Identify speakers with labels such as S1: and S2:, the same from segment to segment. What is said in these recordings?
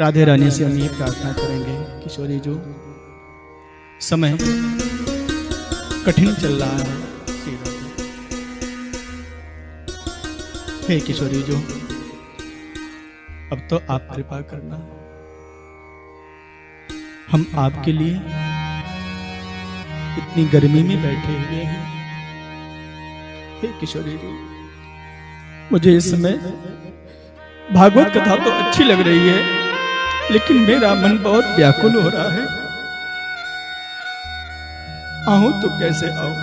S1: राधे रानी से हम ये प्रार्थना करेंगे, किशोरी जो समय कठिन चल रहा है, हे किशोरी जो अब तो आप कृपा करना, हम आपके लिए इतनी गर्मी में बैठे हुए हैं। हे किशोरी जो मुझे इस समय भागवत कथा तो अच्छी लग रही है, लेकिन मेरा मन बहुत व्याकुल हो रहा है। आऊं तो कैसे आऊं?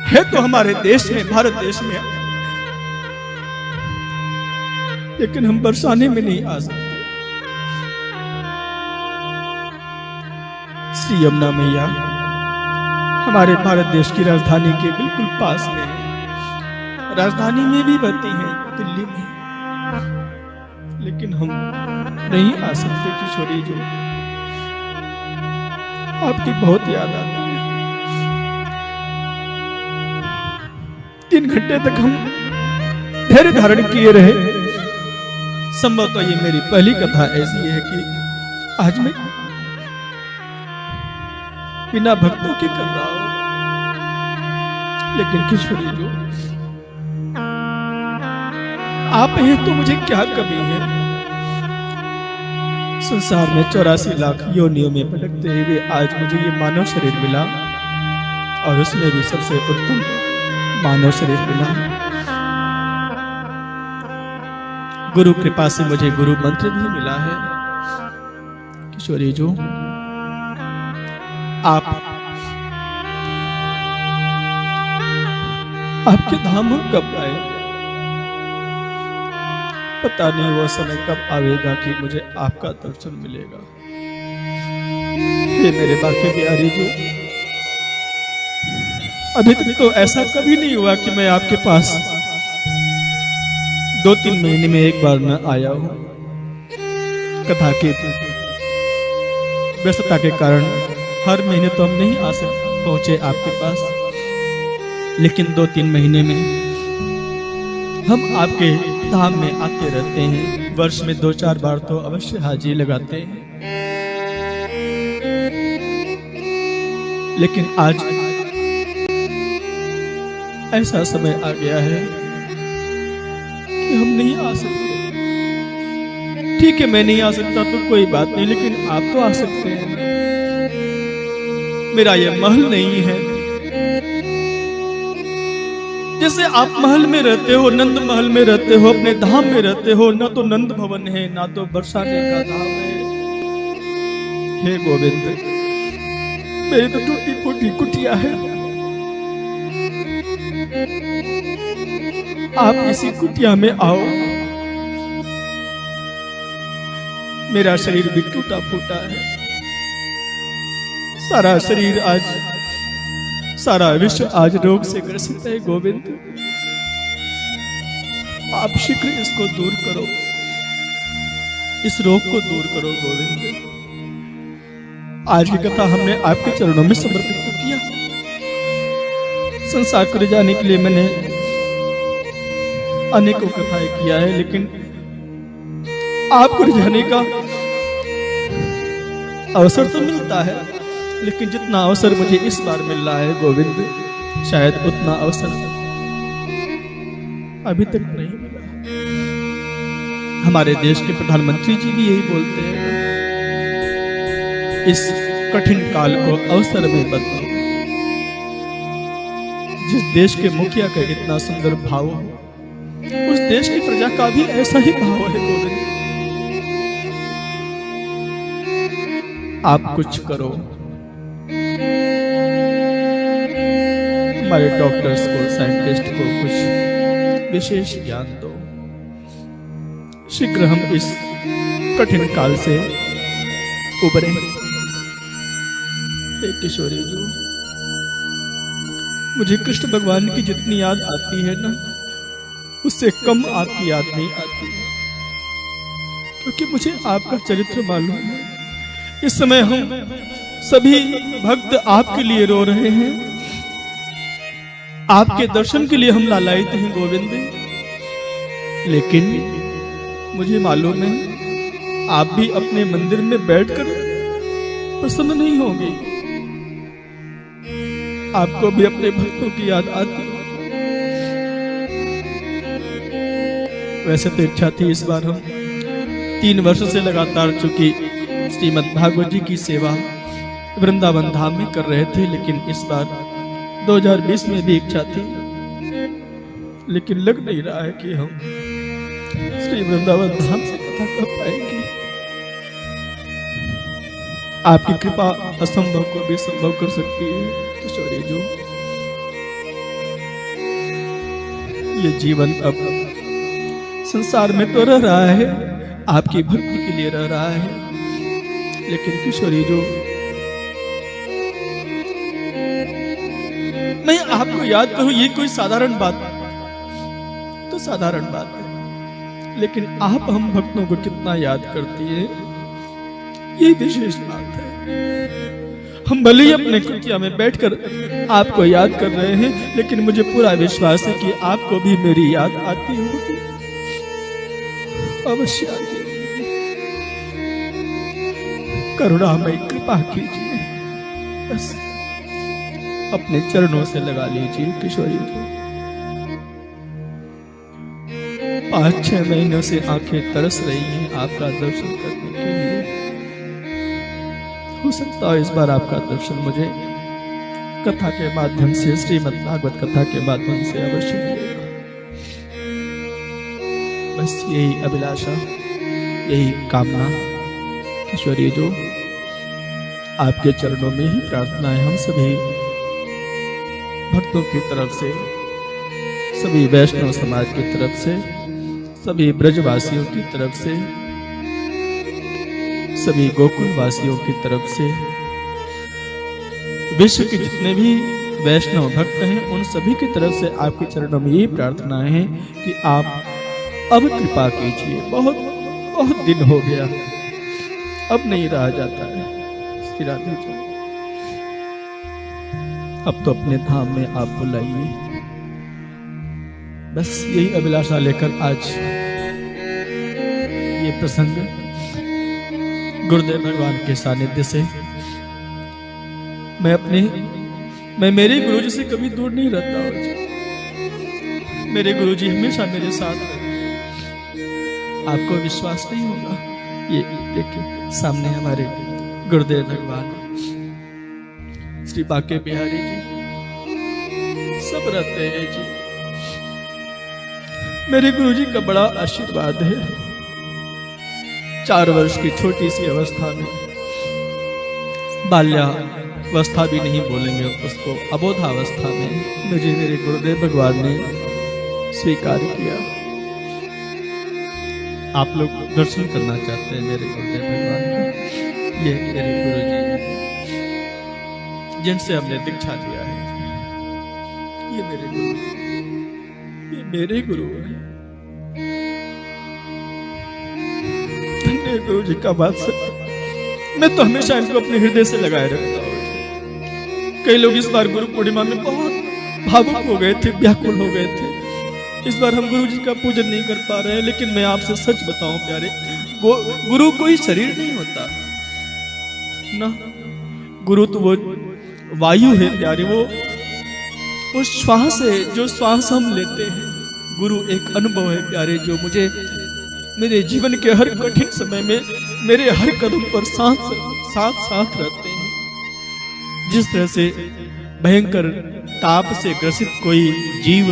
S1: है तो हमारे देश में, भारत देश में, लेकिन हम बरसाने में नहीं आ सकते। श्री यमुना मैया हमारे भारत देश की राजधानी के बिल्कुल पास में है, राजधानी में भी बहती है, दिल्ली में, लेकिन हम नहीं आ सकते। किशोरी जो आपकी बहुत याद आती है। 3 घंटे तक हम धैर्य धारण किए रहे। संभवतः ये मेरी पहली कथा ऐसी है कि आज मैं बिना भक्तों के कर रहा हूं, लेकिन किशोरी जो आप हैं तो मुझे क्या कमी है? संसार में 84 लाख योनियों में भटकते हुए आज मुझे ये मानव शरीर मिला, और उसमें भी सबसे उत्तम मानव शरीर मिला। गुरु कृपा से मुझे गुरु मंत्र भी मिला है। किशोरी जो आपके धाम हम कब आए? पता नहीं वो समय कब आवेगा कि मुझे आपका दर्शन मिलेगा। हे मेरे बाकी बिहारी जो अभी तक तो ऐसा कभी नहीं हुआ कि मैं आपके पास 2-3 महीने में एक बार न आया हूं। कथा के व्यस्तता के कारण हर महीने तो हम नहीं आ सकते पहुंचे आपके पास, लेकिन 2-3 महीने में हम आपके धाम में आते रहते हैं। वर्ष में 2-4 बार तो अवश्य हाजिरी लगाते हैं, लेकिन आज ऐसा समय आ गया है कि हम नहीं आ सकते। ठीक है, मैं नहीं आ सकता तो कोई बात नहीं, लेकिन आप तो आ सकते हैं। मेरा ये महल नहीं है। जैसे आप महल में रहते हो, नंद महल में रहते हो, अपने धाम में रहते हो, ना तो नंद भवन है, ना तो बरसाने का धाम है। हे गोविंद, मेरी तो टूटी फूटी कुटिया है। आप इसी कुटिया में आओ। मेरा शरीर भी टूटा फूटा है। सारा शरीर आज, सारा विश्व आज रोग से ग्रसित है। गोविंद, आप शीघ्र इसको दूर करो, इस रोग को दूर करो। गोविंद, आज की कथा हमने आपके चरणों में समर्पित किया। संसार को जाने के लिए मैंने अनेकों कथाएं किया है, लेकिन आपको रिझाने का अवसर तो मिलता है, लेकिन जितना अवसर मुझे इस बार मिल रहा है गोविंद, शायद उतना अवसर अभी तक नहीं मिला। हमारे देश के प्रधानमंत्री जी भी यही बोलते हैं, इस कठिन काल को अवसर में बदलो। जिस देश के मुखिया का इतना सुंदर भाव हो, उस देश की प्रजा का भी ऐसा ही भाव है। गोविंद, आप कुछ करो, हमारे डॉक्टर्स को, साइंटिस्ट को कुछ विशेष ज्ञान दो। शीघ्र हम इस कठिन काल से उबरे। हे किशोरी जो, मुझे कृष्ण भगवान की जितनी याद आती है ना, उससे कम आपकी याद नहीं आती है, क्योंकि मुझे आपका चरित्र मालूम है। इस समय हम सभी भक्त आपके लिए रो रहे हैं, आपके दर्शन के लिए हम लालायित हैं गोविंद। लेकिन मुझे मालूम है आप भी अपने मंदिर में बैठकर प्रसन्न नहीं होंगे? आपको भी अपने भक्तों की याद आती है। वैसे तो इच्छा थी इस बार हम 3 वर्ष से लगातार चूंकि श्रीमद् भागवत जी की सेवा वृंदावन धाम में कर रहे थे, लेकिन इस बार 2020 में भी इच्छा थी, लेकिन लग नहीं रहा है कि हम श्री वृंदावन धाम से कथा कर पाएंगे। आपकी कृपा असंभव को भी संभव कर सकती है किशोरी जो। ये जीवन अब संसार में तो रह रहा है, आपकी भक्ति के लिए रह रहा है, लेकिन किशोरी जो मैं आपको याद करूं, ये कोई साधारण बात तो साधारण बात है, लेकिन आप हम भक्तों को कितना याद करती है, ये विशेष बात है। हम भले ही अपने कुटिया में बैठकर आपको याद कर रहे हैं, लेकिन मुझे पूरा विश्वास है कि आपको भी मेरी याद आती होगी, अवश्य आती होगी। करुणामय कृपा कीजिए, बस अपने चरणों से लगा लीजिए किशोरी जी। 5-6 महीनों से आंखें तरस रही हैं आपका दर्शन करने के लिए। हो सकता है इस बार आपका दर्शन मुझे कथा के माध्यम से, श्रीमद् भागवत कथा के माध्यम से अवश्य मिलेगा। बस यही अभिलाषा, यही कामना किशोरी जो, आपके चरणों में ही प्रार्थना है हम सभी भक्तों की तरफ से, सभी वैष्णव समाज की तरफ से, सभी ब्रजवासियों की तरफ से, सभी गोकुल वासियों की तरफ से, विश्व के जितने भी वैष्णव भक्त हैं उन सभी की तरफ से आपके चरणों में ये प्रार्थना है कि आप अब कृपा कीजिए। बहुत बहुत दिन हो गया, अब नहीं रहा जाता है श्री राधे जी। अब तो अपने धाम में आप बुलाइए। बस यही अभिलाषा लेकर आज ये प्रसंग गुरुदेव भगवान के सानिध्य से मैं मेरे गुरुजी से कभी दूर नहीं रहता हूँ। मेरे गुरुजी हमेशा मेरे साथ रहते। आपको विश्वास नहीं होगा, ये देखिए सामने हमारे गुरुदेव भगवान श्री बाके बिहारी जी सब रहते हैं जी। मेरे गुरुजी का बड़ा आशीर्वाद है। 4 वर्ष की छोटी सी अवस्था में, बाल्यावस्था भी नहीं बोलेंगे उसको, अबोधावस्था में मुझे मेरे गुरुदेव भगवान ने स्वीकार किया। आप लोग दर्शन करना चाहते हैं मेरे गुरुदेव भगवान को, ये मेरे गुरुजी जिनसे हमने दीक्षा लिया है, ये मेरे गुरु, ये मेरे गुरु हैं। गुरु जी का बात से मैं तो हमेशा इनको अपने हृदय से लगाए रखता हूँ। कई लोग इस बार गुरु पूर्णिमा में बहुत भावुक हो गए थे, व्याकुल हो गए थे। इस बार हम गुरु जी का पूजन नहीं कर पा रहे हैं, लेकिन मैं आपसे सच बताऊं प्यारे, गुरु कोई शरीर नहीं होता ना। गुरु तो वो वायु है प्यारे, वो श्वास है, जो श्वास हम लेते हैं। गुरु एक अनुभव है प्यारे, जो मुझे मेरे जीवन के हर कठिन समय में मेरे हर कदम पर साथ रहते हैं। जिस तरह से भयंकर ताप से ग्रसित कोई जीव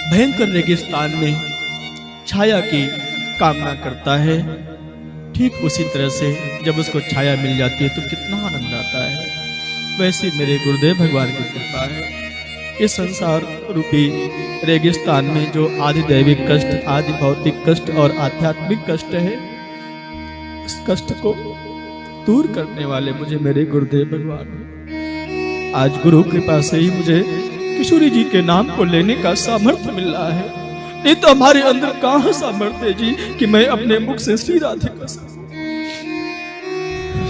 S1: भयंकर रेगिस्तान में छाया की कामना करता है, ठीक उसी तरह से जब उसको छाया मिल जाती है तो कितना आनंद आता है। वैसे मेरे गुरुदेव भगवान की कृपा है। इस संसार रूपी रेगिस्तान में जो आदि दैविक कष्ट, आदि भौतिक कष्ट और आध्यात्मिक कष्ट है, इस कष्ट को दूर करने वाले मुझे मेरे गुरुदेव भगवान हैं। आज गुरु कृपा से ही मुझे किशोरी जी के नाम को लेने का सामर्थ्य मिल रहा है। नहीं तो हमारे अंदर कहां सामर्थ्य जी कि मैं अपने मुख से श्री राधे का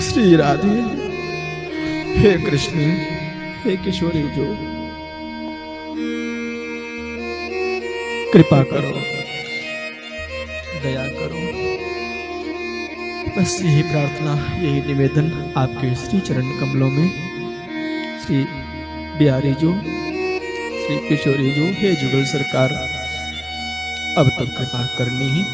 S1: श्री राधे, हे कृष्ण, हे किशोरी जो, कृपा करो, दया करो, बस यही प्रार्थना, यही निवेदन आपके श्री चरण कमलों में श्री बिहारी जो, श्री किशोरी जो, हे जुगल सरकार, अब तो कृपा करनी ही